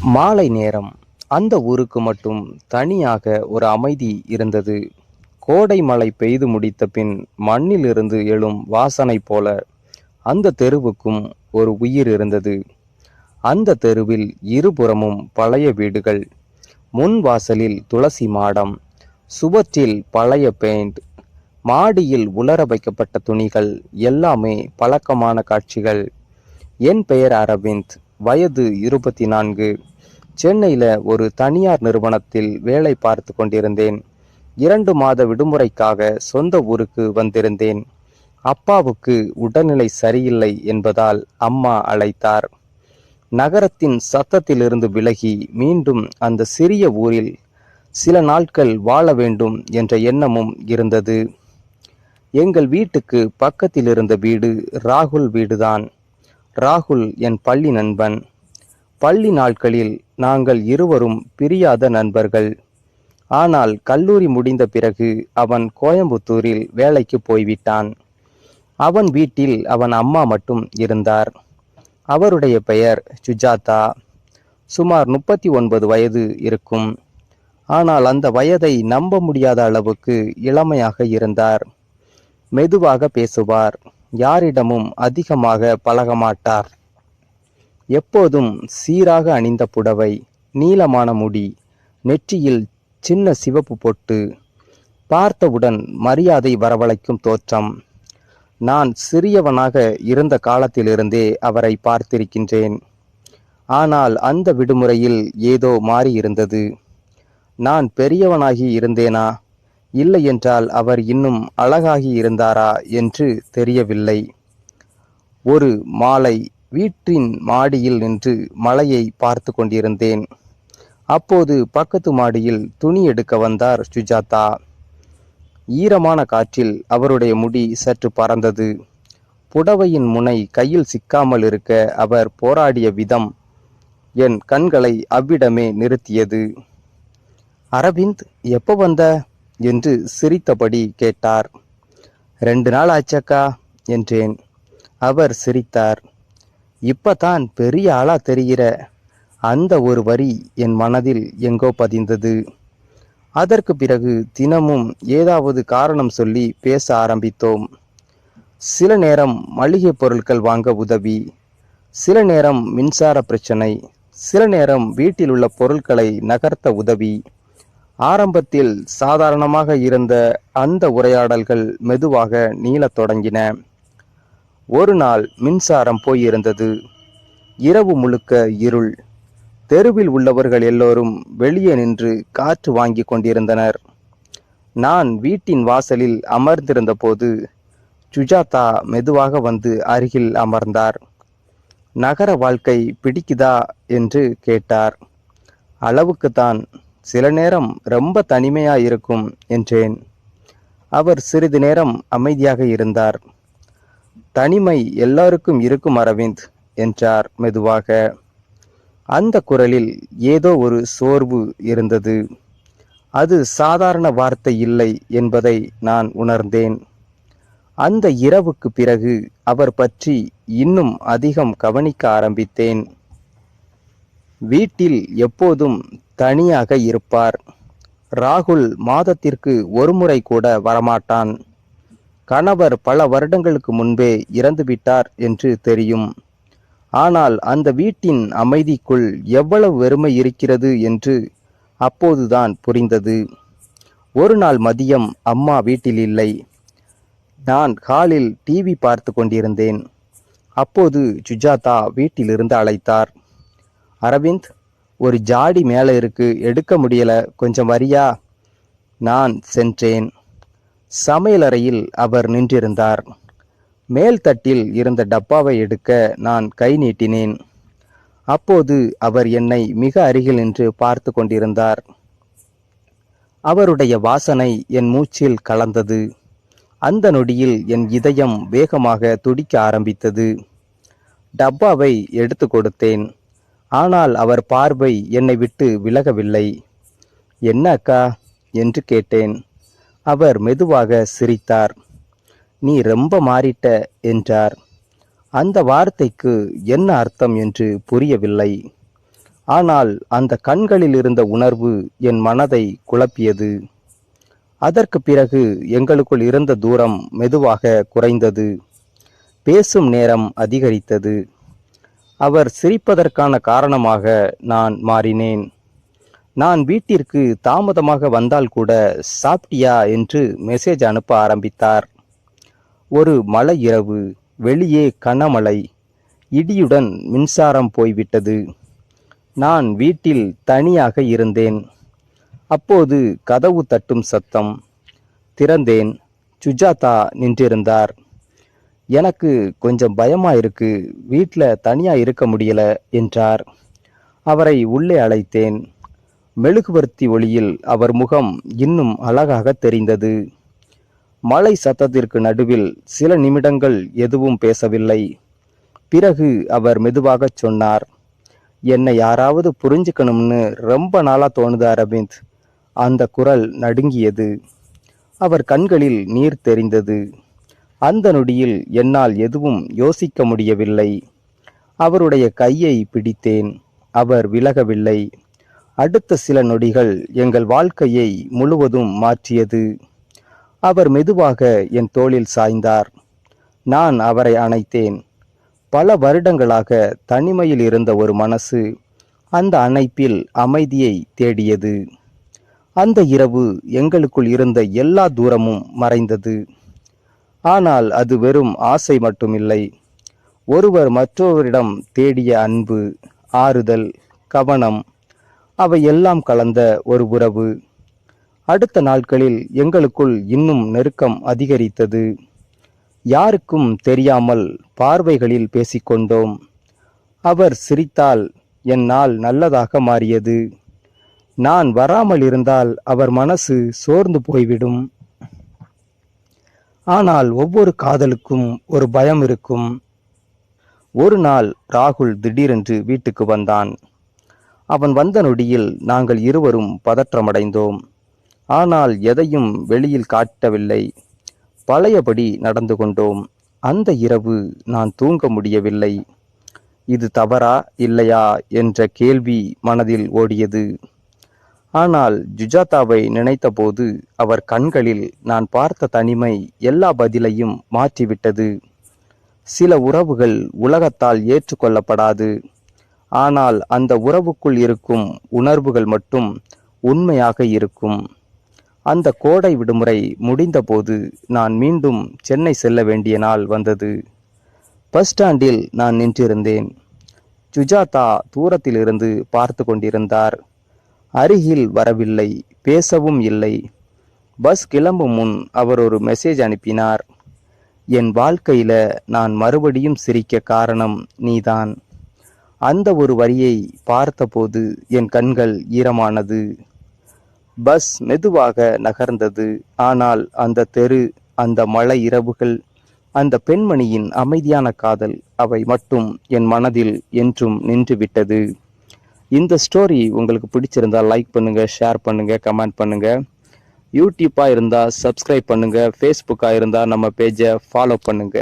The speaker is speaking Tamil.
மாலை நேரம். அந்த ஊருக்கு மட்டும் தனியாக ஒரு அமைதி இருந்தது. கோடை மழை பெய்து முடித்த பின் மண்ணிலிருந்து எழும் வாசனை போல அந்த தெருவுக்கும் ஒரு உயிர் இருந்தது. அந்த தெருவில் இருபுறமும் பழைய வீடுகள், முன் வாசலில் துளசி மாடம், சுவற்றில் பழைய பெயிண்ட், மாடியில் உலர வைக்கப்பட்ட துணிகள், எல்லாமே பழக்கமான காட்சிகள். என் பெயர் அரவிந்த். வயது 24. சென்னையில ஒரு தனியார் நிறுவனத்தில் வேலை பார்த்து கொண்டிருந்தேன். 2 மாத விடுமுறைக்காக சொந்த ஊருக்கு வந்திருந்தேன். அப்பாவுக்கு உடல்நிலை சரியில்லை என்பதால் அம்மா அழைத்தார். நகரத்தின் சத்தத்திலிருந்து விலகி மீண்டும் அந்த சிறிய ஊரில் சில நாட்கள் வாழ வேண்டும் என்ற எண்ணமும் இருந்தது. எங்கள் வீட்டுக்கு பக்கத்தில் இருந்த வீடு ராகுல் வீடுதான். ராகுல் என் பள்ளி நண்பன். பள்ளி நாட்களில் நாங்கள் இருவரும் பிரியாத நண்பர்கள். ஆனால் கல்லூரி முடிந்த பிறகு அவன் கோயம்புத்தூரில் வேலைக்கு போய்விட்டான். அவன் வீட்டில் அவன் அம்மா மட்டும் இருந்தார். அவருடைய பெயர் சுஜாதா. சுமார் 39 வயது இருக்கும். ஆனால் அந்த வயதை நம்ப முடியாத அளவுக்கு இளமையாக இருந்தார். மெதுவாக பேசுவார். யாரிடமும் அதிகமாக பழகமாட்டார். எப்போதும் சீராக அணிந்த புடவை, நீளமான முடி, நெற்றியில் சின்ன சிவப்பு பொட்டு, பார்த்தவுடன் மரியாதை வரவழைக்கும் தோற்றம். நான் சிறியவனாக இருந்த காலத்திலிருந்தே அவரை பார்த்திருக்கின்றேன். ஆனால் அந்த விடுமுறையில் ஏதோ மாறியிருந்தது. நான் பெரியவனாகி இருந்தேனா, இல்லை என்றால் அவர் இன்னும் அழகாகி இருந்தாரா என்று தெரியவில்லை. ஒரு மாலை வீட்டின் மாடியில் நின்று மழையை பார்த்து கொண்டிருந்தேன். அப்போது பக்கத்து மாடியில் துணி எடுக்க வந்தார் சுஜாதா. ஈரமான காற்றில் அவருடைய முடி சற்று பறந்தது. புடவையின் முனை கையில் சிக்காமல் இருக்க அவர் போராடிய விதம் என் கண்களை அவ்விடமே நிறுத்தியது. அரவிந்த், எப்போ வந்த என்று சிரித்தபடி கேட்டார். 2 நாள் ஆச்சக்கா என்றேன். அவர் சிரித்தார். இப்பதான் பெரிய ஆளா தெரிகிற. அந்த ஒரு வரி என் மனதில் எங்கோ பதிந்தது. அதற்கு பிறகு தினமும் ஏதாவது காரணம் சொல்லி பேச ஆரம்பித்தோம். சில நேரம் மளிகை பொருட்கள் வாங்க உதவி, சில நேரம் மின்சார பிரச்சனை, சில நேரம் வீட்டில் உள்ள பொருட்களை நகர்த்த உதவி. ஆரம்பத்தில் சாதாரணமாக இருந்த அந்த உரையாடல்கள் மெதுவாக நீளத் தொடங்கின. ஒரு நாள் மின்சாரம் போயிருந்தது. இரவு முழுக்க இருள். தெருவில் உள்ளவர்கள் எல்லோரும் வெளியே நின்று காற்று வாங்கி கொண்டிருந்தனர். நான் வீட்டின் வாசலில் அமர்ந்திருந்த போது சுஜாதா மெதுவாக வந்து அருகில் அமர்ந்தார். நகர வாழ்க்கை பிடிக்குதா என்று கேட்டார். அளவுக்குத்தான், சில நேரம் ரொம்ப தனிமையா இருக்கும் என்றேன். அவர் சிறிது நேரம் அமைதியாக இருந்தார். தனிமை எல்லாருக்கும் இருக்கும் அரவிந்த் என்றார் மெதுவாக. அந்த குரலில் ஏதோ ஒரு சோர்வு இருந்தது. அது சாதாரண வார்த்தை இல்லை என்பதை நான் உணர்ந்தேன். அந்த இரவுக்கு பிறகு அவர் பற்றி இன்னும் அதிகம் கவனிக்க ஆரம்பித்தேன். வீட்டில் எப்போதும் தனியாக இருப்பார். ராகுல் மாதத்திற்கு ஒரு முறை கூட வரமாட்டான். கணவர் பல வருடங்களுக்கு முன்பே இறந்துவிட்டார் என்று தெரியும். ஆனால் அந்த வீட்டின் அமைதிக்குள் எவ்வளவு வெறுமை இருக்கிறது என்று அப்போதுதான் புரிந்தது. ஒரு நாள் மதியம் அம்மா வீட்டில் இல்லை. நான் ஹாலில் டிவி பார்த்து கொண்டிருந்தேன். அப்போது சுஜாதா வீட்டிலிருந்து அழைத்தார். அரவிந்த், ஒரு ஜாடி மேலே இருக்கு, எடுக்க முடியல, கொஞ்சம் வரியா? நான் சென்றேன். சமையலறையில் அவர் நின்றிருந்தார். மேல் தட்டில் இருந்த டப்பாவை எடுக்க நான் கை நீட்டினேன். அப்போது அவர் என்னை மிக அருகில் நின்று பார்த்து கொண்டிருந்தார். அவருடைய வாசனை என் மூச்சில் கலந்தது. அந்த நொடியில் என் இதயம் வேகமாக துடிக்க ஆரம்பித்தது. டப்பாவை எடுத்து கொடுத்தேன். ஆனால் அவர் பார்வை என்னை விட்டு விலகவில்லை. என்ன அக்கா என்று கேட்டேன். அவர் மெதுவாக சிரித்தார். நீ ரொம்ப மாறிட்ட என்றார். அந்த வார்த்தைக்கு என்ன அர்த்தம் என்று புரியவில்லை. ஆனால் அந்த கண்களில் இருந்த உணர்வு என் மனதை குழப்பியது. அதற்கு பிறகு எங்களுக்குள் இருந்த தூரம் மெதுவாக குறைந்தது. பேசும் நேரம் அதிகரித்தது. அவர் சிரிப்பதற்கான காரணமாக நான் மாறினேன். நான் வீட்டிற்கு தாமதமாக வந்தால் கூட சாப்பிட்டியா என்று மெசேஜ் அனுப்ப ஆரம்பித்தார். ஒரு மழை இரவு, வெளியே கனமழை, இடியுடன் மின்சாரம் போய்விட்டது. நான் வீட்டில் தனியாக இருந்தேன். அப்போது கதவு தட்டும் சத்தம். திறந்தேன். சுஜாதா நின்றிருந்தார். எனக்கு கொஞ்சம் பயமா இருக்கு, வீட்டில் தனியா இருக்க முடியல என்றார். அவரை உள்ளே அழைத்தேன். மெழுகுவர்த்தி ஒளியில் அவர் முகம் இன்னும் அழகாக தெரிந்தது. மழை சத்தத்திற்கு நடுவில் சில நிமிடங்கள் எதுவும் பேசவில்லை. பிறகு அவர் மெதுவாகச் சொன்னார், என்னை யாராவது புரிஞ்சுக்கணும்னு ரொம்ப நாளா தோணுது அரவிந்த். அந்த குரல் நடுங்கியது. அவர் கண்களில் நீர் தெரிந்தது. அந்த நொடியில் என்னால் எதுவும் யோசிக்க முடியவில்லை. அவருடைய கையை பிடித்தேன். அவர் விலகவில்லை. அடுத்த சில நொடிகள் எங்கள் வாழ்க்கையை முழுவதும் மாற்றியது. அவர் மெதுவாக என் தோளில் சாய்ந்தார். நான் அவரை அணைத்தேன். பல வருடங்களாக தனிமையில் இருந்த ஒரு மனசு அந்த அணைப்பில் அமைதியை தேடியது. அந்த இரவு எங்களுக்குள் இருந்த எல்லா தூரமும் மறைந்தது. ஆனால் அது வெறும் ஆசை மட்டுமில்லை. ஒருவர் மற்றொருவரிடம் தேடிய அன்பு, ஆறுதல், கவனம், அவை எல்லாம் கலந்த ஒரு உறவு. அடுத்த நாட்களில் எங்களுக்குள் இன்னும் நெருக்கம் அதிகரித்தது. யாருக்கும் தெரியாமல் பார்வைகளில் பேசிக்கொண்டோம். அவர் சிரித்தால் என் நாள் நல்லதாக மாறியது. நான் வராமல் இருந்தால் அவர் மனசு சோர்ந்து போய்விடும். ஆனால் ஒவ்வொரு காதலுக்கும் ஒரு பயம் இருக்கும். ஒரு நாள் ராகுல் திடீரென்று வீட்டுக்கு வந்தான். அவன் வந்த நொடியில் நாங்கள் இருவரும் பதற்றமடைந்தோம். ஆனால் எதையும் வெளியில் காட்டவில்லை. பழையபடி நடந்து கொண்டோம். அந்த இரவு நான் தூங்க முடியவில்லை. இது தவறா இல்லையா என்ற கேள்வி மனதில் ஓடியது. ஆனால் சுஜாதாவை நினைத்தபோது அவர் கண்களில் நான் பார்த்த தனிமை எல்லா பதிலையும் மாற்றிவிட்டது. சில உறவுகள் உலகத்தால் ஏற்றுக்கொள்ளப்படாது. ஆனால் அந்த உறவுக்குள் இருக்கும் உணர்வுகள் மட்டும் உண்மையாக இருக்கும். அந்த கோடை விடுமுறை முடிந்தபோது நான் மீண்டும் சென்னை செல்ல வேண்டிய நாள் வந்தது. பஸ் ஸ்டாண்டில் நான் நின்றிருந்தேன். சுஜாதா தூரத்திலிருந்து பார்த்து கொண்டிருந்தார். அருகில் வரவில்லை, பேசவும் இல்லை. பஸ் கிளம்பும் முன் அவர் ஒரு மெசேஜ் அனுப்பினார். என் வாழ்க்கையில நான் மறுபடியும் சிரிக்க காரணம் நீதான். அந்த ஒரு வரியை பார்த்தபோது என் கண்கள் ஈரமானது. பஸ் மெதுவாக நகர்ந்தது. ஆனால் அந்த தெரு, அந்த மழை இரவுகள், அந்த பெண்மணியின் அமைதியான காதல், அவை மட்டும் என் மனதில் என்றும் நின்றுவிட்டது. இந்த ஸ்டோரி உங்களுக்கு பிடிச்சிருந்தா லைக் பண்ணுங்க, ஷேர் பண்ணுங்க, கமெண்ட் பண்ணுங்க. யூடியூப்பாக இருந்தால் சப்ஸ்கிரைப் பண்ணுங்க. ஃபேஸ்புக்காக இருந்தால் நம்ம பேஜை ஃபாலோ பண்ணுங்க.